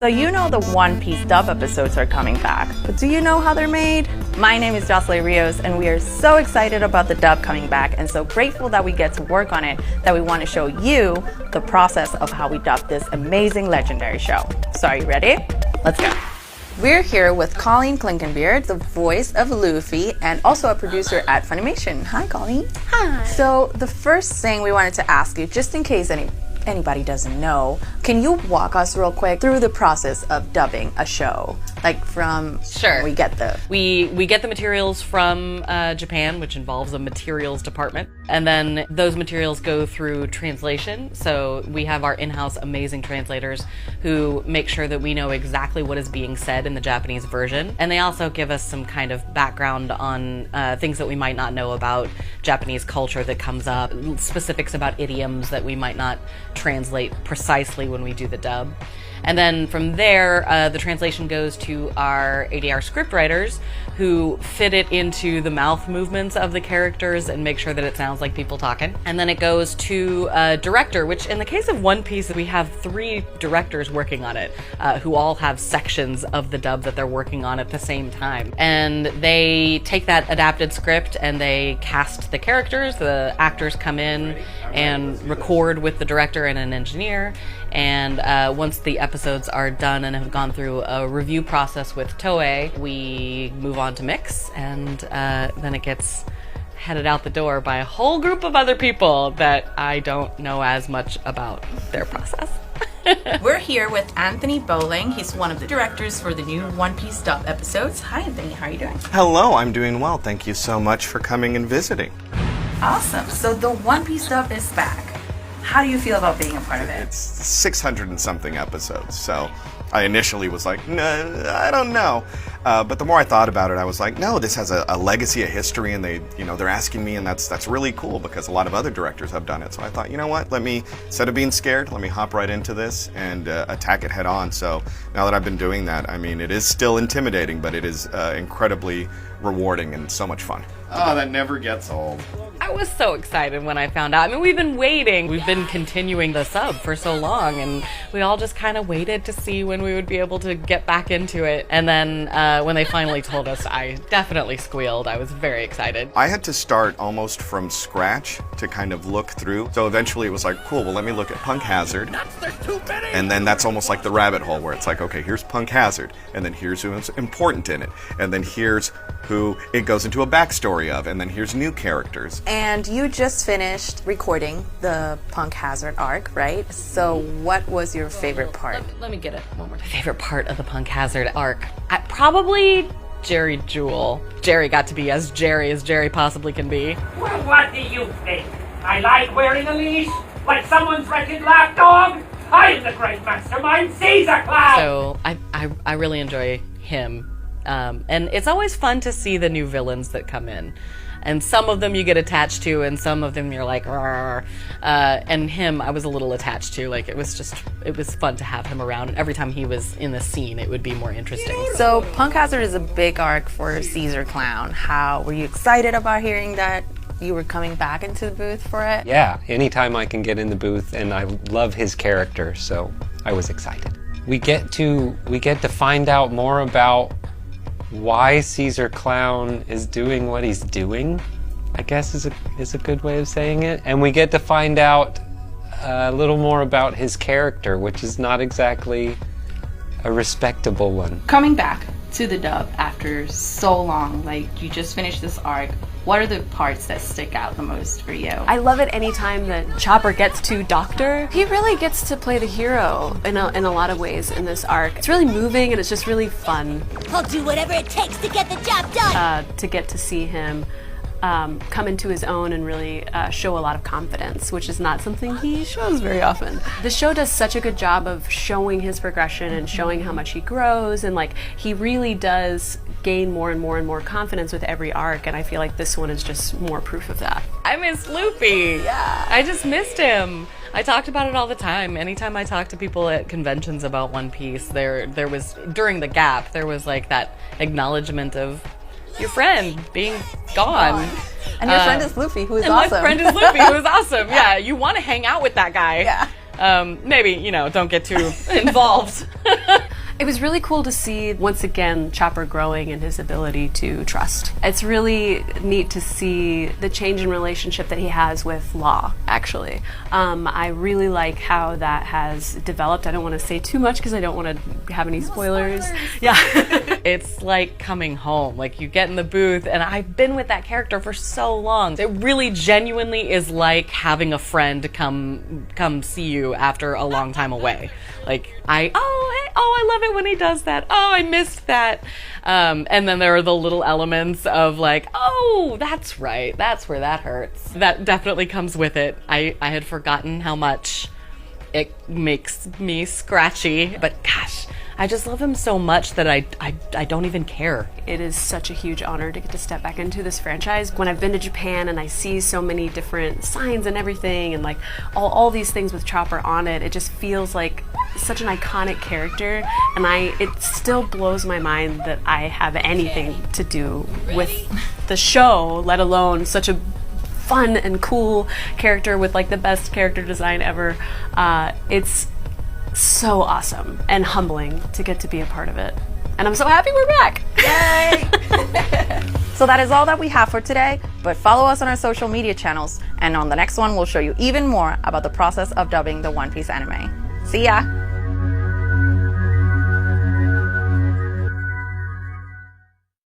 So you know the One Piece dub episodes are coming back, but do you know how they're made? My name is Jocelyn Rios, and we are so excited about the dub coming back and so grateful that we get to work on it that we want to show you the process of how we dub this amazing legendary show. So are you ready? Let's go. We're here with Colleen Klinkenbeard, the voice of Luffy and also a producer at Funimation. Hi, Colleen. Hi. So the first thing we wanted to ask you, just in case anybody doesn't know, can you walk us real quick through the process of dubbing a show? Like from Sure. we get the we get the materials from Japan, which involves a materials department, and then those materials go through translation. So we have our in-house amazing translators who make sure that we know exactly what is being said in the Japanese version, and they also give us some kind of background on things that we might not know about Japanese culture that comes up, specifics about idioms that we might not translate precisely when we do the dub. And then from there, the translation goes to our ADR scriptwriters who fit it into the mouth movements of the characters and make sure that it sounds like people talking. And then it goes to a director, which in the case of One Piece, we have 3 directors working on it, who all have sections of the dub that they're working on at the same time. And they take that adapted script and they cast the characters. The actors come in and record with the director and an engineer. And once the episodes are done and have gone through a review process with Toei, we move on to mix, and then it gets headed out the door by a whole group of other people that I don't know as much about their process. We're here with Anthony Bowling. He's one of the directors for the new One Piece dub episodes. Hi, Anthony. How are you doing? Hello, I'm doing well. Thank you so much for coming and visiting. Awesome. So the One Piece dub is back. How do you feel about being a part of it? It's 600 and something episodes, so I initially was like, no, I don't know. But the more I thought about it, I was like, no, this has a legacy, a history, and they're asking me, and that's really cool because a lot of other directors have done it. So I thought, you know what, instead of being scared, let me hop right into this and attack it head on. So now that I've been doing that, I mean, it is still intimidating, but it is incredibly rewarding and so much fun. Oh, that never gets old. I was so excited when I found out. I mean, we've been waiting. We've been continuing the sub for so long, and we all just kind of waited to see when we would be able to get back into it. And then when they finally told us, I definitely squealed. I was very excited. I had to start almost from scratch to kind of look through. So eventually it was like, cool, well, let me look at Punk Hazard. And then that's almost like the rabbit hole where it's like, okay, here's Punk Hazard, and then here's who's important in it, and then here's who it goes into a backstory of, and then here's new characters. And you just finished recording the Punk Hazard arc, right? So what was your favorite part? Let me get it. One more. My favorite part of the Punk Hazard arc? Probably Jerry Jewel. Jerry got to be as Jerry possibly can be. Well, what do you think? I like wearing a leash? Like someone's wrecking lapdog? I am the great mastermind, Caesar Cloud! So I really enjoy him. And it's always fun to see the new villains that come in. And some of them you get attached to, and some of them you're like, "Rrr." And him, I was a little attached to. Like, it was fun to have him around. And every time he was in the scene, it would be more interesting. So Punk Hazard is a big arc for Caesar Clown. How were you excited about hearing that you were coming back into the booth for it? Yeah, anytime I can get in the booth, and I love his character, so I was excited. We get to find out more about why Caesar Clown is doing what he's doing, I guess is a good way of saying it. And we get to find out a little more about his character, which is not exactly a respectable one. Coming back to the dub after so long, like you just finished this arc, what are the parts that stick out the most for you? I love it anytime that Chopper gets to Doctor. He really gets to play the hero in a lot of ways in this arc. It's really moving and it's just really fun. I'll do whatever it takes to get the job done. To get to see him come into his own and really show a lot of confidence, which is not something he shows very often. The show does such a good job of showing his progression and showing how much he grows, and like he really does gain more and more and more confidence with every arc, and I feel like this one is just more proof of that. I miss Luffy. Yeah. I just missed him. I talked about it all the time. Anytime I talk to people at conventions about One Piece, there was, during the gap, there was like that acknowledgement of your friend being gone. And your friend is Luffy, who is and awesome. My friend is Luffy, who is awesome. Yeah, you want to hang out with that guy. Yeah. Maybe, don't get too involved. It was really cool to see, once again, Chopper growing in his ability to trust. It's really neat to see the change in relationship that he has with Law, actually. I really like how that has developed. I don't want to say too much because I don't want to have any spoilers. Yeah. It's like coming home. Like, you get in the booth, and I've been with that character for so long. It really genuinely is like having a friend come see you after a long time away. Like, I love it when he does that. Oh, I missed that. And then there are the little elements of like, oh, that's right. That's where that hurts. That definitely comes with it. I had forgotten how much it makes me scratchy, but gosh, I just love him so much that I don't even care. It is such a huge honor to get to step back into this franchise. When I've been to Japan and I see so many different signs and everything, and like all these things with Chopper on it, it just feels like such an iconic character, and it still blows my mind that I have anything to do with the show, let alone such a fun and cool character with like the best character design ever. It's so awesome and humbling to get to be a part of it. And I'm so happy we're back. Yay! So that is all that we have for today, but follow us on our social media channels, and on the next one we'll show you even more about the process of dubbing the One Piece anime. See ya!